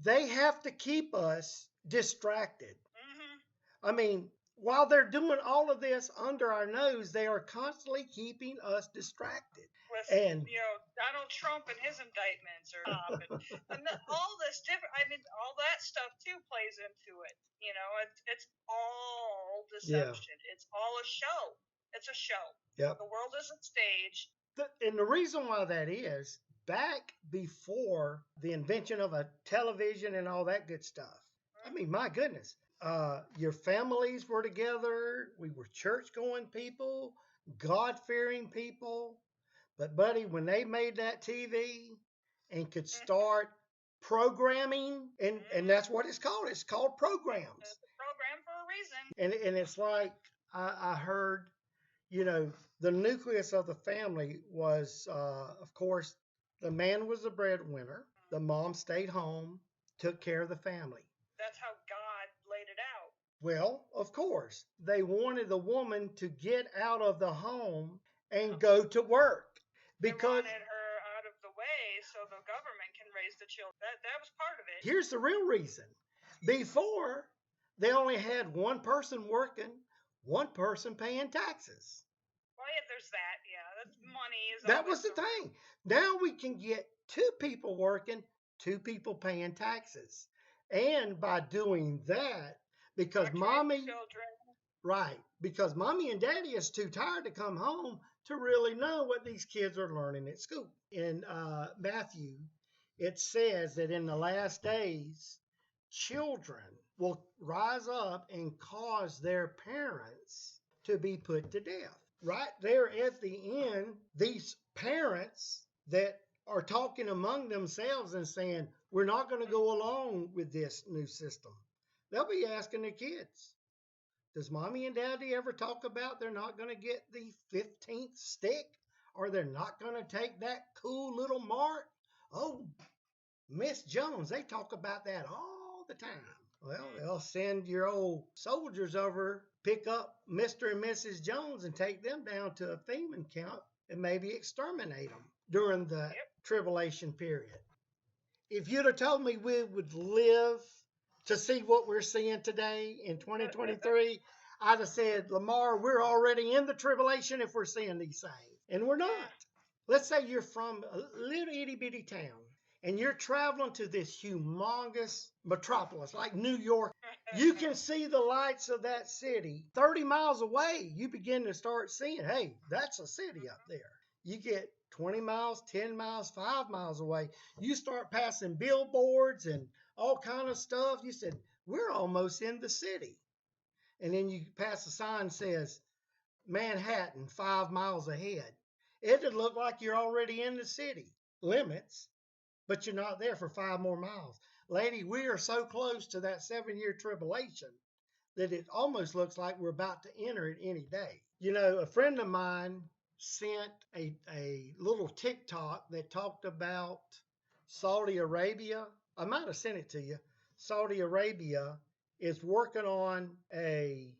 they have to keep us distracted. Mm-hmm. I mean, while they're doing all of this under our nose, they are constantly keeping us distracted. With And Donald Trump and his indictments, or all this different. I mean, all that stuff too plays into it. It's all yeah, deception. It's all a show. It's a show. yep. The world is a stage. And the reason why that is, back before the invention of a television and all that good stuff, I mean, my goodness, your families were together. We were church going people, God fearing people. But, buddy, when they made that TV and could start programming, and that's what it's called programs. It's a program for a reason. And it's like I heard, the nucleus of the family was, of course, the man was the breadwinner. The mom stayed home, took care of the family. That's how God laid it out. Well, of course, they wanted the woman to get out of the home and go to work because they wanted her out of the way so the government can raise the children. That was part of it. Here's the real reason. Before, they only had one person working, one person paying taxes. Well, yeah, there's that. Yeah, that's money. That was the thing. Now we can get two people working, two people paying taxes. And by doing that, because mommy and daddy is too tired to come home to really know what these kids are learning at school. In Matthew, it says that in the last days, children will rise up and cause their parents to be put to death. Right there at the end, these parents that are talking among themselves and saying, we're not going to go along with this new system. They'll be asking the kids, does mommy and daddy ever talk about they're not going to get the 15th stick? Or they're not going to take that cool little mark? Oh, Miss Jones, they talk about that all the time. Well, they'll send your old soldiers over, pick up Mr. and Mrs. Jones and take them down to a thieving camp and maybe exterminate them during the tribulation period. If you'd have told me we would live to see what we're seeing today in 2023, I'd have said, Lamar, we're already in the tribulation if we're seeing these things. And we're not. Let's say you're from a little itty bitty town and you're traveling to this humongous metropolis like New York. You can see the lights of that city 30 miles away. You begin to start seeing, hey, that's a city up there. You get 20 miles, 10 miles, 5 miles away. You start passing billboards and all kind of stuff. You said, we're almost in the city. And then you pass a sign that says Manhattan 5 miles ahead. It'd look like you're already in the city limits, but you're not there for 5 more miles. Lady, we are so close to that 7-year tribulation that it almost looks like we're about to enter it any day. A friend of mine sent a little TikTok that talked about Saudi Arabia. I might have sent it to you. Saudi Arabia is working on a